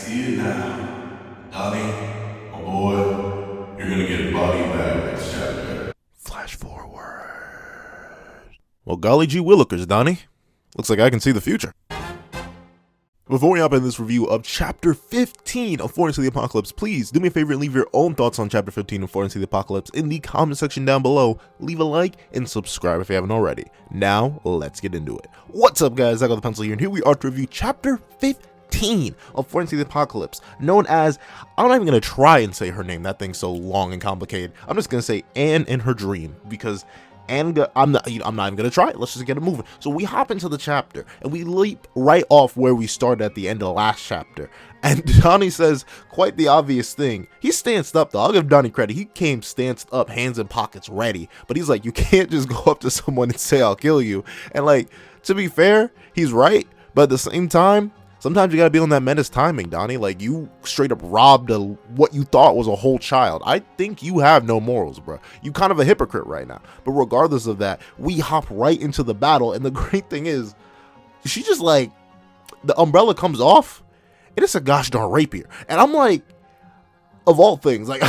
see it now. Donnie, my boy, you're gonna get a body bag next chapter. Flash forward. Well, golly gee willikers, Donnie. Looks like I can see the future. Before we hop in this review of Chapter 15 of Foreign to the Apocalypse, please do me a favor and leave your own thoughts on Chapter 15 of Foreign to the Apocalypse in the comment section down below. Leave a like and subscribe if you haven't already. Now, let's get into it. What's up, guys? I got the pencil here, and here we are to review Chapter 15 of Foreign to the Apocalypse, known as, I'm not even going to try and say her name, that thing's so long and complicated. I'm just going to say Anne in her dream, because and I'm not even gonna try it. Let's just get it moving. So we hop into the chapter and we leap right off where we started at the end of the last chapter. And Donnie says quite the obvious thing. He stanced up though. I'll give Donnie credit. He came stanced up, hands in pockets, ready. But he's like, you can't just go up to someone and say I'll kill you. And like, to be fair, he's right. But at the same time, sometimes you gotta be on that menace timing, Donnie. Like, you straight up robbed what you thought was a whole child. I think you have no morals, bro. You kind of a hypocrite right now. But regardless of that, we hop right into the battle. And the great thing is, she just like, the umbrella comes off, and it's a gosh darn rapier. And I'm like, of all things, like,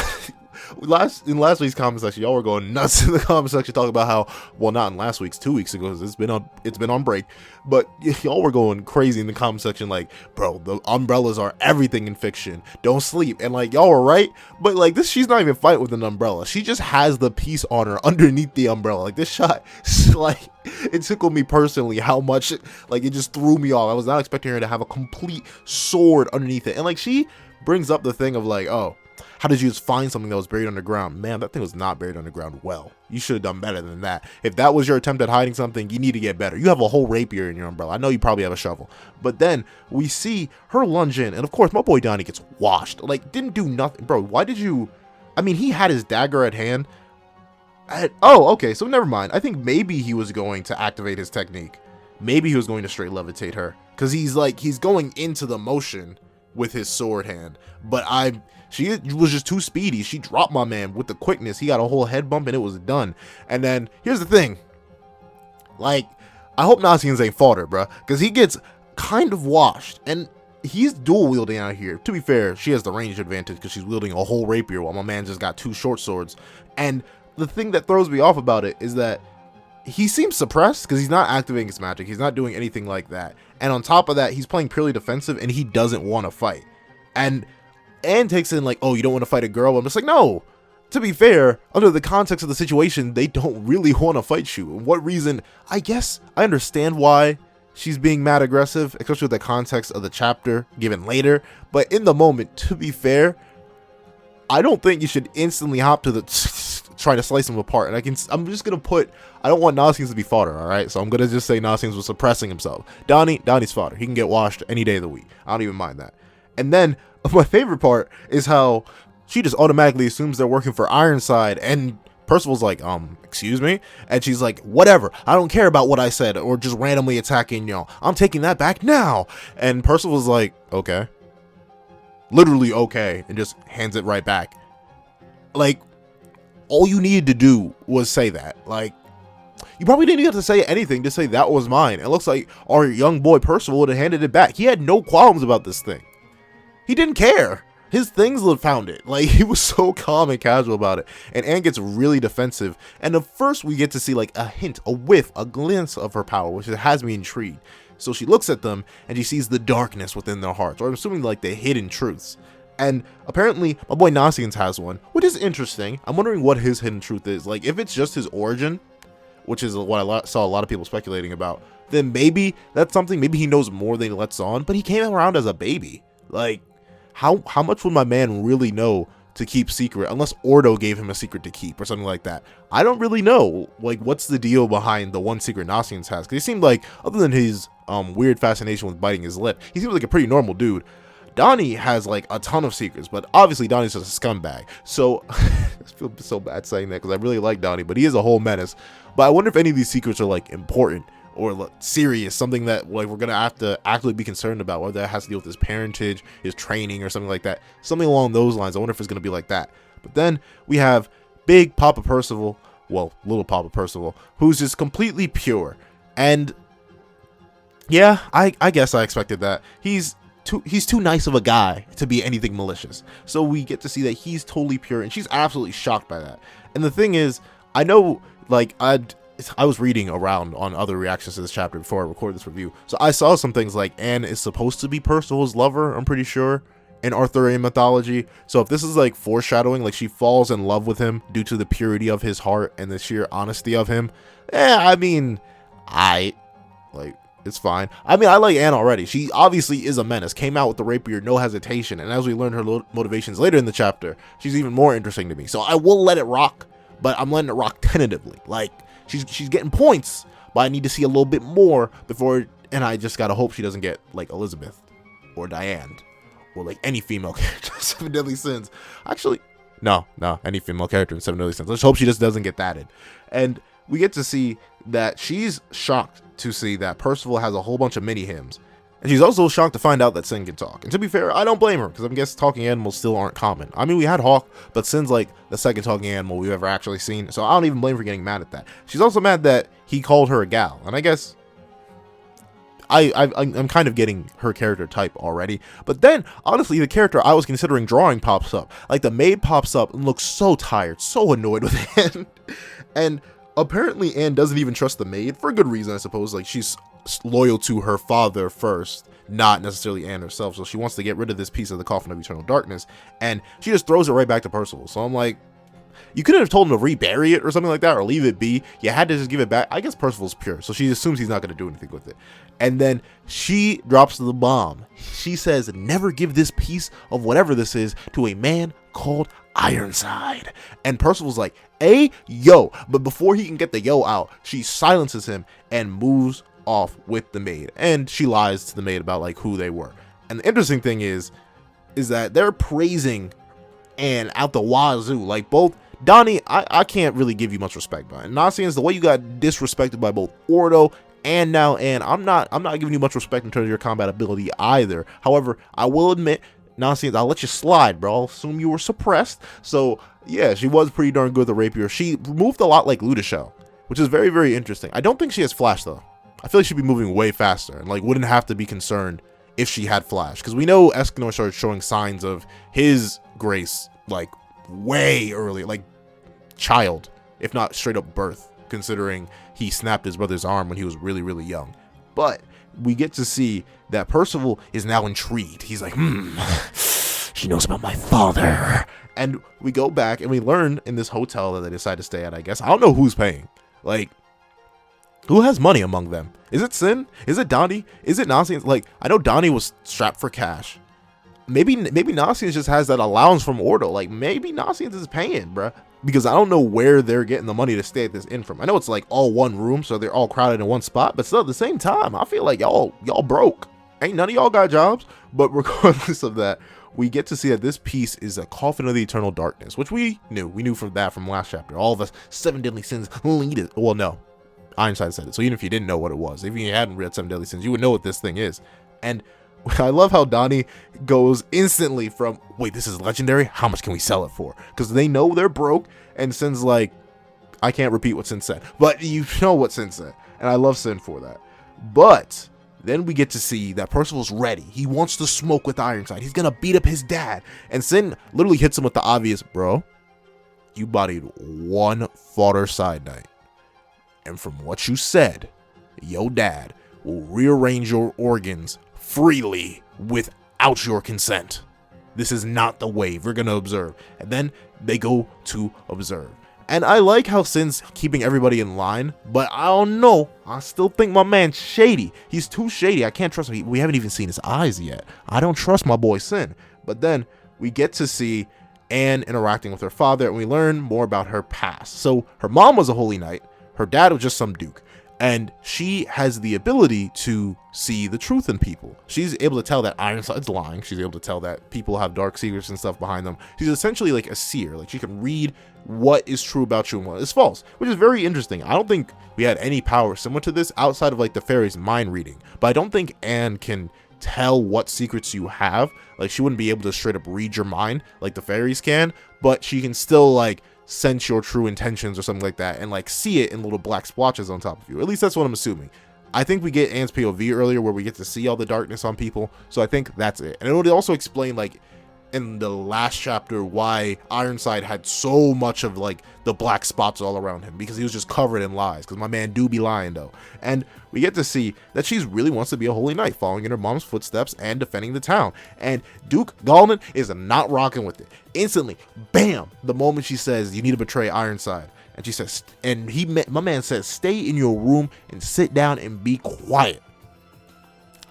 in last week's comment section, y'all were going nuts in the comment section talking about how, well, not in last week's, 2 weeks ago, because it's been on break, but y'all were going crazy in the comment section like, bro, the umbrellas are everything in fiction, don't sleep. And like, y'all were right, but like, this, she's not even fighting with an umbrella, she just has the piece on her underneath the umbrella. Like, this shot, like, it tickled me personally how much, like, it just threw me off. I was not expecting her to have a complete sword underneath it. And like, she brings up the thing of like, oh, how did you just find something that was buried underground? Man, that thing was not buried underground well. You should have done better than that. If that was your attempt at hiding something, you need to get better. You have a whole rapier in your umbrella. I know you probably have a shovel. But then we see her lunge in. And of course, my boy Donnie gets washed. Like, didn't do nothing. Bro, why did you... I mean, he had his dagger at hand. Oh, okay. So never mind. I think maybe he was going to activate his technique. Maybe he was going to straight levitate her. Because he's going into the motion with his sword hand. But she was just too speedy. She dropped my man with the quickness. He got a whole head bump and it was done. And then here's the thing. Like, I hope Nasians ain't fought her, bruh, because he gets kind of washed. And he's dual wielding out here. To be fair, she has the range advantage because she's wielding a whole rapier while my man just got 2 short swords. And the thing that throws me off about it is that he seems suppressed because he's not activating his magic. He's not doing anything like that. And on top of that, he's playing purely defensive and he doesn't want to fight. And Anne takes in like, oh, you don't want to fight a girl? I'm just like, no. To be fair, under the context of the situation, they don't really want to fight you. And what reason? I guess I understand why she's being mad aggressive, especially with the context of the chapter given later. But in the moment, to be fair, I don't think you should instantly hop to the try to slice them apart. And I'm just gonna put, I don't want Nasians to be fodder, all right? So I'm gonna just say Nasians was suppressing himself. Donnie's fodder. He can get washed any day of the week. I don't even mind that. And then my favorite part is how she just automatically assumes they're working for Ironside, and Percival's like, excuse me? And she's like, whatever, I don't care about what I said, or just randomly attacking y'all. I'm taking that back now. And Percival's like, okay. Literally okay, and just hands it right back. Like, all you needed to do was say that. Like, you probably didn't have to say anything to say that was mine. It looks like our young boy Percival would have handed it back. He had no qualms about this thing. He didn't care. His things found it. Like, he was so calm and casual about it. And Anne gets really defensive. And at first we get to see like a hint, a whiff, a glimpse of her power, which has me intrigued. So she looks at them and she sees the darkness within their hearts, or I'm assuming like the hidden truths. And apparently my boy Nasians has one, which is interesting. I'm wondering what his hidden truth is. Like, if it's just his origin, which is what I saw a lot of people speculating about, then maybe that's something. Maybe he knows more than he lets on, but he came around as a baby. Like, how much would my man really know to keep secret, unless Ordo gave him a secret to keep or something like that? I don't really know. Like, what's the deal behind the one secret Nasians has? Because he seemed like, other than his weird fascination with biting his lip, he seems like a pretty normal dude. Donnie has like a ton of secrets, but obviously Donnie's just a scumbag. So I feel so bad saying that because I really like Donnie, but he is a whole menace. But I wonder if any of these secrets are like important or like serious, something that like we're gonna have to actually be concerned about, whether that has to deal with his parentage, his training, or something like that. Something along those lines. I wonder if it's gonna be like that. But then we have big Papa Percival, well, little Papa Percival, who's just completely pure. And yeah, I guess I expected that. He's he's too nice of a guy to be anything malicious. So we get to see that he's totally pure, and she's absolutely shocked by that. And the thing is, I know, like, I was reading around on other reactions to this chapter before I recorded this review, so I saw some things like Anne is supposed to be Percival's lover, I'm pretty sure, in Arthurian mythology. So if this is like foreshadowing, like she falls in love with him due to the purity of his heart and the sheer honesty of him, I mean, it's fine. I mean, I like Anne already. She obviously is a menace. Came out with the rapier, no hesitation. And as we learn her motivations later in the chapter, she's even more interesting to me. So I will let it rock, but I'm letting it rock tentatively. Like, she's getting points, but I need to see a little bit more before. And I just gotta hope she doesn't get like Elizabeth or Diane or like any female character in Seven Deadly Sins. Actually, no, any female character in Seven Deadly Sins. Let's hope she just doesn't get that in. And we get to see that she's shocked to see that Percival has a whole bunch of mini hymns. And she's also shocked to find out that Sin can talk. And to be fair, I don't blame her, because I guess talking animals still aren't common. I mean, we had Hawk, but Sin's like the second talking animal we've ever actually seen, so I don't even blame her for getting mad at that. She's also mad that he called her a gal, and I guess I'm kind of getting her character type already. But then, honestly, the character I was considering drawing pops up. Like, the maid pops up and looks so tired, so annoyed with Anne. And apparently Anne doesn't even trust the maid, for a good reason, I suppose. Like, she's loyal to her father first, not necessarily Anne herself. So she wants to get rid of this piece of the coffin of eternal darkness, and she just throws it right back to Percival. So I'm like, you couldn't have told him to rebury it or something like that, or leave it be. You had to just give it back. I guess Percival's pure, so she assumes he's not going to do anything with it. And then she drops the bomb. She says, never give this piece of whatever this is to a man called Ironside. And Percival's like, hey, yo. But before he can get the yo out, she silences him and moves off with the maid. And she lies to the maid about like who they were. And the interesting thing is that they're praising Anne out the wazoo. Like, both Donnie, I can't really give you much respect, but not seeing the way you got disrespected by both Ordo and now Anne, I'm not giving you much respect in terms of your combat ability either. However, I will admit, nonsense, I'll let you slide, bro. I'll assume you were suppressed. So yeah, she was pretty darn good with the rapier. She moved a lot like Ludishel, which is very, very interesting. I don't think she has flash though. I feel like she'd be moving way faster and like wouldn't have to be concerned if she had flash, because we know Escanor started showing signs of his grace like way early, like child, if not straight up birth, considering he snapped his brother's arm when he was really, really young. But we get to see that Percival is now intrigued. He's like, she knows about my father. And we go back and we learn in this hotel that they decide to stay at, I guess. I don't know who's paying. Like, who has money among them? Is it Sin? Is it Donnie? Is it Nasians? Like, I know Donnie was strapped for cash. Maybe Nasians just has that allowance from Ordo. Like, maybe Nasians is paying, bruh. Because I don't know where they're getting the money to stay at this inn from. I know it's like all one room, so they're all crowded in one spot. But still, at the same time, I feel like y'all broke. Ain't none of y'all got jobs. But regardless of that, we get to see that this piece is a coffin of the eternal darkness, which we knew. We knew from last chapter. All of us 7 deadly sins lead it. Well, no, Ironside said it. So even if you didn't know what it was, even if you hadn't read 7 deadly sins, you would know what this thing is. And I love how Donnie goes instantly from, wait, this is legendary? How much can we sell it for? Because they know they're broke, and Sin's like, I can't repeat what Sin said, but you know what Sin said. And I love Sin for that. But then we get to see that Percival's ready. He wants to smoke with Ironside. He's going to beat up his dad. And Sin literally hits him with the obvious, bro, you bodied one fodder side night. And from what you said, your dad will rearrange your organs freely without your consent. This is not the wave. We're going to observe. And then they go to observe. And I like how Sin's keeping everybody in line, but I don't know. I still think my man's shady. He's too shady. I can't trust him. We haven't even seen his eyes yet. I don't trust my boy Sin. But then we get to see Anne interacting with her father, and we learn more about her past. So her mom was a holy knight. Her dad was just some duke. And she has the ability to see the truth in people. She's able to tell that Ironside's lying. She's able to tell that people have dark secrets and stuff behind them. She's essentially like a seer. Like, she can read what is true about you and what is false, which is very interesting. I don't think we had any power similar to this outside of like the fairy's mind reading. But I don't think Anne can tell what secrets you have. Like, she wouldn't be able to straight up read your mind like the fairies can, but she can still like sense your true intentions or something like that, and like see it in little black splotches on top of you. At least that's what I'm assuming. I think we get Anne's POV earlier where we get to see all the darkness on people. So I think that's it. And it would also explain, like, in the last chapter, why Ironside had so much of, like, the black spots all around him, because he was just covered in lies, because my man do be lying though. And we get to see that she really wants to be a holy knight, following in her mom's footsteps and defending the town. And Duke Galdon is not rocking with it. Instantly, bam, the moment she says you need to betray Ironside, and she says, and my man says, stay in your room and sit down and be quiet.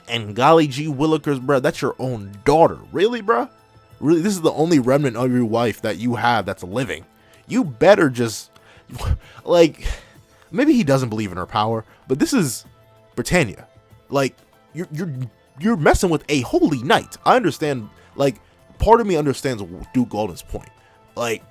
And golly gee willikers, bro, that's your own daughter. Really, bro? Really, this is the only remnant of your wife that you have that's living. You better just, like, maybe he doesn't believe in her power, but this is Britannia. Like, you're messing with a holy knight. I understand, like, part of me understands Duke Galdon's point. Like,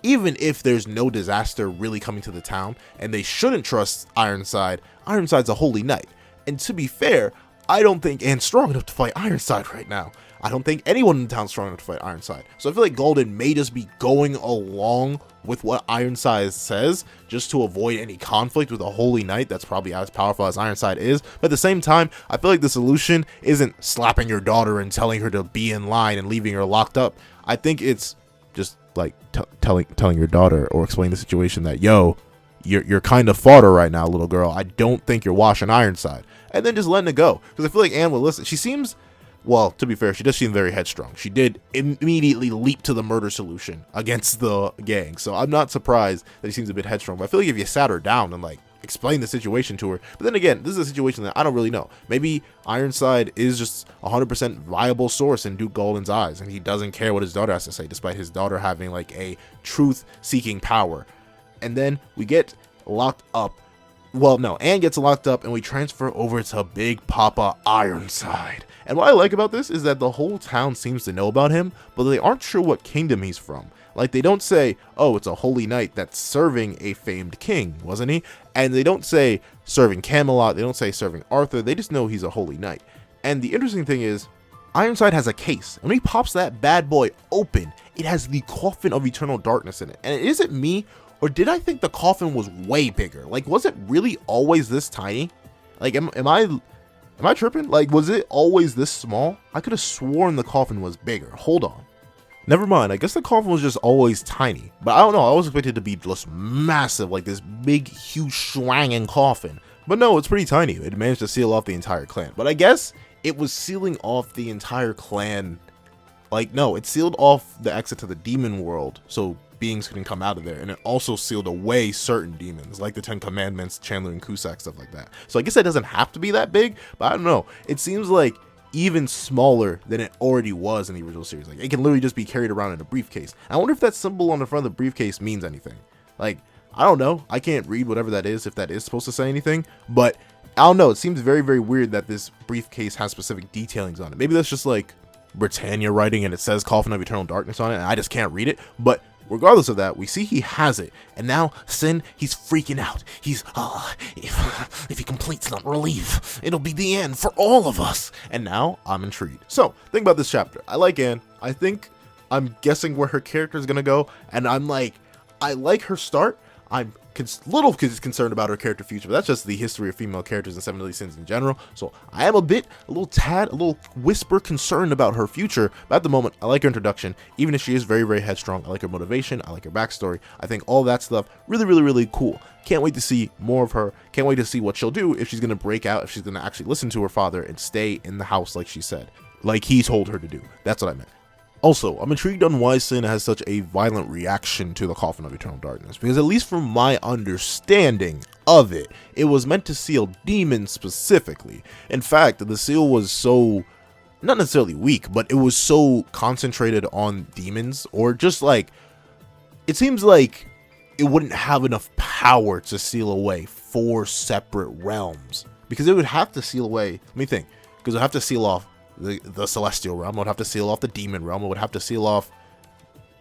even if there's no disaster really coming to the town, and they shouldn't trust Ironside, Ironside's a holy knight. And to be fair, I don't think Anne's strong enough to fight Ironside right now. I don't think anyone in town is strong enough to fight Ironside. So I feel like Galdon may just be going along with what Ironside says just to avoid any conflict with a holy knight that's probably as powerful as Ironside is. But at the same time, I feel like the solution isn't slapping your daughter and telling her to be in line and leaving her locked up. I think it's just like telling your daughter, or explaining the situation that, yo, you're kind of fodder right now, little girl. I don't think you're washing Ironside. And then just letting it go. Because I feel like Anne will listen. She seems, well, to be fair, she does seem very headstrong. She did immediately leap to the murder solution against the gang. So I'm not surprised that she seems a bit headstrong. But I feel like if you sat her down and, like, explained the situation to her. But then again, this is a situation that I don't really know. Maybe Ironside is just 100% viable source in Duke Galdon's eyes, and he doesn't care what his daughter has to say, despite his daughter having, like, a truth-seeking power. And then we get locked up. Well, no, Anne gets locked up, and we transfer over to Big Papa Ironside. And what I like about this is that the whole town seems to know about him, but they aren't sure what kingdom he's from. Like, they don't say, oh, it's a holy knight that's serving a famed king, wasn't he? And they don't say serving Camelot, they don't say serving Arthur, they just know he's a holy knight. And the interesting thing is, Ironside has a case, and when he pops that bad boy open, it has the coffin of eternal darkness in it. And is it me, or did I think the coffin was way bigger? Like, was it really always this tiny? Like, am I tripping? Like, was it always this small? I could have sworn the coffin was bigger. Hold on. Never mind. I guess the coffin was just always tiny. But I don't know. I was expected to be just massive, like this big, huge, swanging coffin. But no, it's pretty tiny. It managed to seal off the entire clan. But I guess it was sealing off the entire clan. Like, no, it sealed off the exit to the demon world, so beings couldn't come out of there, and it also sealed away certain demons, like the 10 Commandments, Chandler and Cusack, stuff like that. So I guess that doesn't have to be that big, but I don't know. It seems like even smaller than it already was in the original series. Like, it can literally just be carried around in a briefcase. I wonder if that symbol on the front of the briefcase means anything. Like, I don't know. I can't read whatever that is, if that is supposed to say anything, but I don't know. It seems very, very weird that this briefcase has specific detailings on it. Maybe that's just like Britannia writing and it says Coffin of Eternal Darkness on it, and I just can't read it. But regardless of that, we see he has it, and now Sin, he's freaking out. He's, if he completes not relief, it'll be the end for all of us. And now I'm intrigued. So think about this chapter. I like Anne. I think I'm guessing where her character is gonna go, and I'm like, I like her start. I'm little concerned about her character future, but that's just the history of female characters in Seven Deadly Sins in general. So I am a little whisper concerned about her future, but at the moment, I like her introduction. Even if she is very, very headstrong, I like her motivation, I like her backstory. I think all that stuff really, really, really cool. Can't wait to see more of her. Can't wait to see what she'll do, if she's going to break out, if she's going to actually listen to her father and stay in the house like she said, like he told her to do. That's what I meant. Also, I'm intrigued on why Sin has such a violent reaction to the Coffin of Eternal Darkness, because at least from my understanding of it, it was meant to seal demons specifically. In fact, the seal was so, not necessarily weak, but it was so concentrated on demons, or just like, it seems like it wouldn't have enough power to seal away 4 separate realms, because it would have to seal away, let me think, because it would have to seal off the celestial realm, it would have to seal off the demon realm, it would have to seal off,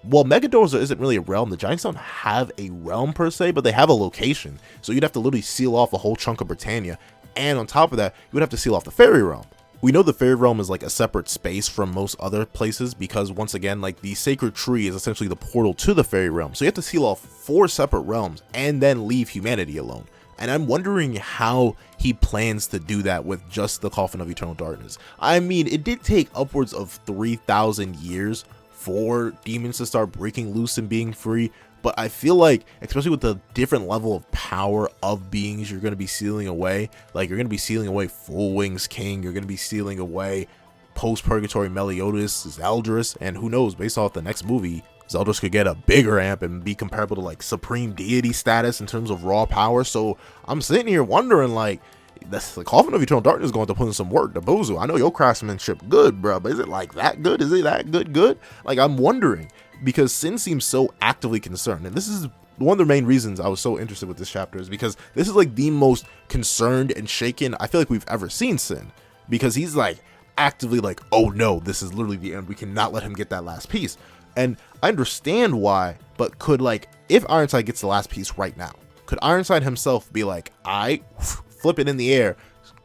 well, Megadors isn't really a realm. The Giants don't have a realm per se, but they have a location, so you'd have to literally seal off a whole chunk of Britannia, and on top of that, you would have to seal off the fairy realm. We know the fairy realm is like a separate space from most other places, because once again, like, the sacred tree is essentially the portal to the fairy realm, so you have to seal off 4 separate realms and then leave humanity alone. And I'm wondering how he plans to do that with just the Coffin of Eternal Darkness. I mean, it did take upwards of 3,000 years for demons to start breaking loose and being free, but I feel like, especially with the different level of power of beings you're going to be sealing away, like you're going to be sealing away Full Wings King, you're going to be sealing away Post-Purgatory Meliodas, Zeldris, and who knows, based off the next movie, Zeldris could get a bigger amp and be comparable to like Supreme Deity status in terms of raw power. So I'm sitting here wondering, like, the Coffin of Eternal Darkness is going to put in some work. The Bozu, I know your craftsmanship good, bro, but is it like that good? Is it that good? Like, I'm wondering, because Sin seems so actively concerned, and this is one of the main reasons I was so interested with this chapter, is because this is like the most concerned and shaken I feel like we've ever seen Sin, because he's like actively like, oh no, this is literally the end. We cannot let him get that last piece. And I understand why, but could, like, if Ironside gets the last piece right now, could Ironside himself be like, I flip it in the air,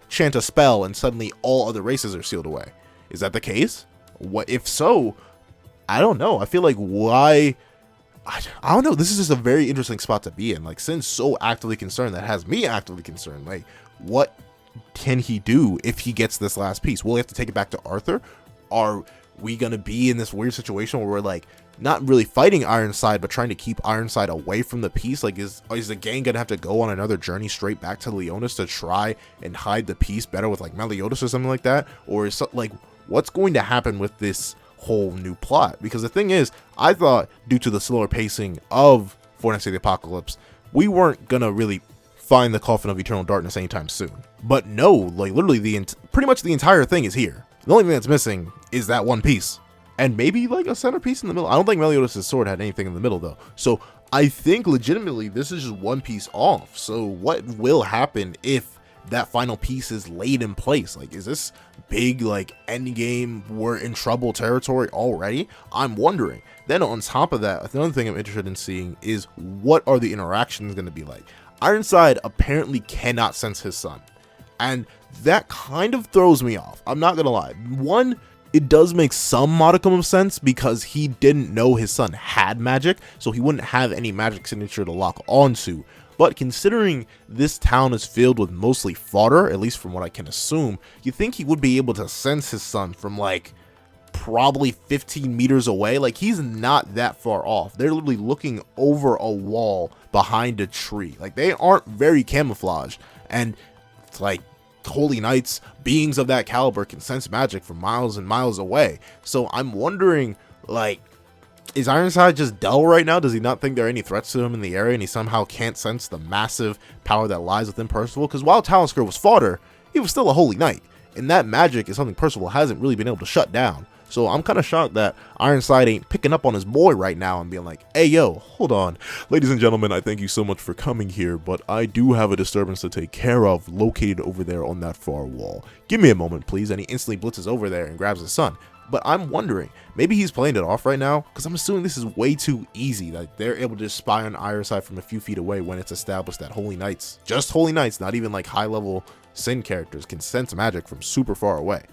chant a spell, and suddenly all other races are sealed away? Is that the case? What if so? I don't know. I feel like why? I don't know. This is just a very interesting spot to be in. Like, Sin's so actively concerned, that has me actively concerned. Like, what can he do if he gets this last piece? Will he have to take it back to Arthur? Are we gonna be in this weird situation where we're like not really fighting Ironside, but trying to keep Ironside away from the piece? Like, is the gang gonna have to go on another journey straight back to Leonis to try and hide the piece better with like Meliodas or something like that? Or is like, what's going to happen with this whole new plot? Because the thing is, I thought due to the slower pacing of Fortnite of the Apocalypse, we weren't gonna really find the Coffin of Eternal Darkness anytime soon. But no, like literally pretty much the entire thing is here. The only thing that's missing is that one piece, and maybe like a centerpiece in the middle. I don't think Meliodas' sword had anything in the middle though, so I think legitimately this is just one piece off. So what will happen if that final piece is laid in place? Like, is this big like end game, we're in trouble territory already? I'm wondering. Then on top of that, another thing I'm interested in seeing is what are the interactions going to be like. Ironside apparently cannot sense his son, and that kind of throws me off. I'm not gonna lie. One, it does make some modicum of sense because he didn't know his son had magic, so he wouldn't have any magic signature to lock onto. But considering this town is filled with mostly fodder, at least from what I can assume, you think he would be able to sense his son from like probably 15 meters away. Like, he's not that far off. They're literally looking over a wall behind a tree. Like, they aren't very camouflaged, and it's like holy knights, beings of that caliber can sense magic from miles and miles away. So I'm wondering, like, is Ironside just dull right now? Does he not think there are any threats to him in the area, and he somehow can't sense the massive power that lies within Percival? Because while Talisker was fodder, he was still a holy knight, and that magic is something Percival hasn't really been able to shut down. So I'm kind of shocked that Ironside ain't picking up on his boy right now and being like, hey, yo, hold on. Ladies and gentlemen, I thank you so much for coming here, but I do have a disturbance to take care of located over there on that far wall. Give me a moment, please. And he instantly blitzes over there and grabs his son. But I'm wondering, maybe he's playing it off right now, because I'm assuming this is way too easy. Like, they're able to spy on Ironside from a few feet away when it's established that holy knights, just holy knights, not even like high-level Sin characters, can sense magic from super far away.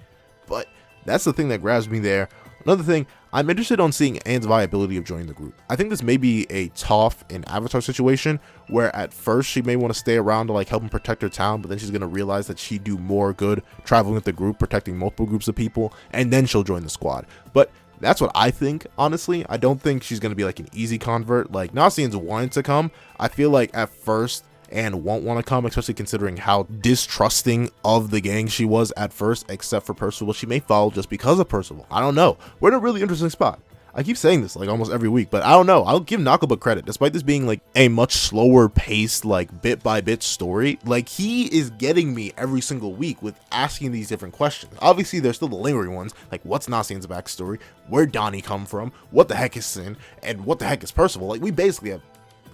But that's the thing that grabs me there. Another thing, I'm interested on seeing Anne's viability of joining the group. I think this may be a Toph and Avatar situation, where at first she may want to stay around to like help him protect her town, but then she's going to realize that she'd do more good traveling with the group, protecting multiple groups of people, and then she'll join the squad. But that's what I think, honestly. I don't think she's going to be like an easy convert. Like, Nasian's wanted to come. I feel like at first and won't want to come, especially considering how distrusting of the gang she was at first, except for Percival. She may follow just because of Percival. I don't know. We're in a really interesting spot. I keep saying this like almost every week, but I don't know. I'll give Nakaba credit. Despite this being like a much slower paced, like bit by bit story, like he is getting me every single week with asking these different questions. Obviously, there's still the lingering ones, like what's Nasian's backstory, where Donnie come from, what the heck is Sin, and what the heck is Percival. Like, we basically have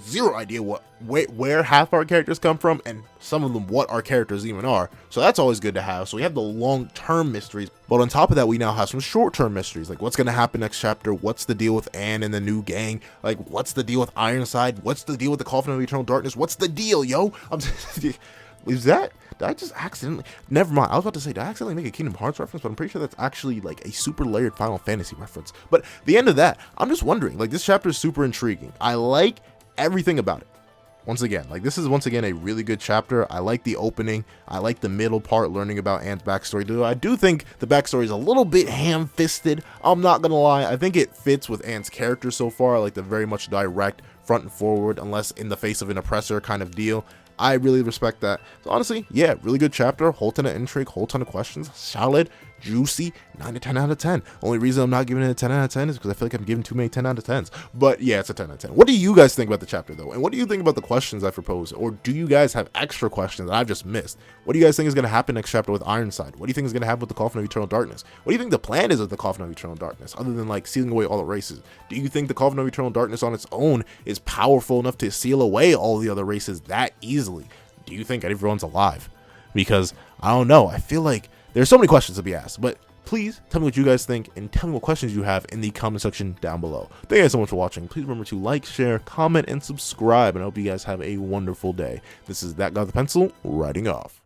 zero idea where half our characters come from, and some of them what our characters even are. So that's always good to have. So we have the long-term mysteries, but on top of that, we now have some short-term mysteries, like what's going to happen next chapter, what's the deal with Anne and the new gang, like what's the deal with Ironside, what's the deal with the Coffin of Eternal Darkness, what's the deal, yo? Is that, did I just accidentally, never mind, I was about to say, did I accidentally make a Kingdom Hearts reference? But I'm pretty sure that's actually like a super layered Final Fantasy reference. But at the end of that, I'm just wondering, like, this chapter is super intriguing. I like everything about it. once again, like, this is once again a really good chapter. I like the opening. I like the middle part, learning about Anne's backstory. Though I do think the backstory is a little bit ham-fisted. I'm not gonna lie. I think it fits with Anne's character so far. I like the very much direct, front and forward, unless in the face of an oppressor kind of deal. I really respect that. So honestly, yeah, really good chapter. Whole ton of intrigue, whole ton of questions. Solid, juicy, 9 to 10 out of 10. Only reason I'm not giving it a 10 out of 10 is because I feel like I'm giving too many 10 out of 10s. But yeah, it's a 10 out of 10. What do you guys think about the chapter though? And what do you think about the questions I proposed? Or do you guys have extra questions that I've just missed? What do you guys think is going to happen next chapter with Ironside? What do you think is going to happen with the Coffin of Eternal Darkness? What do you think the plan is with the Coffin of Eternal Darkness, other than like sealing away all the races? Do you think the Coffin of Eternal Darkness on its own is powerful enough to seal away all the other races that easily? Do you think everyone's alive? Because I don't know. I feel like there's so many questions to be asked, but please tell me what you guys think and tell me what questions you have in the comment section down below. Thank you guys so much for watching. Please remember to like, share, comment, and subscribe. And I hope you guys have a wonderful day. This is That Guy with the Pencil, writing off.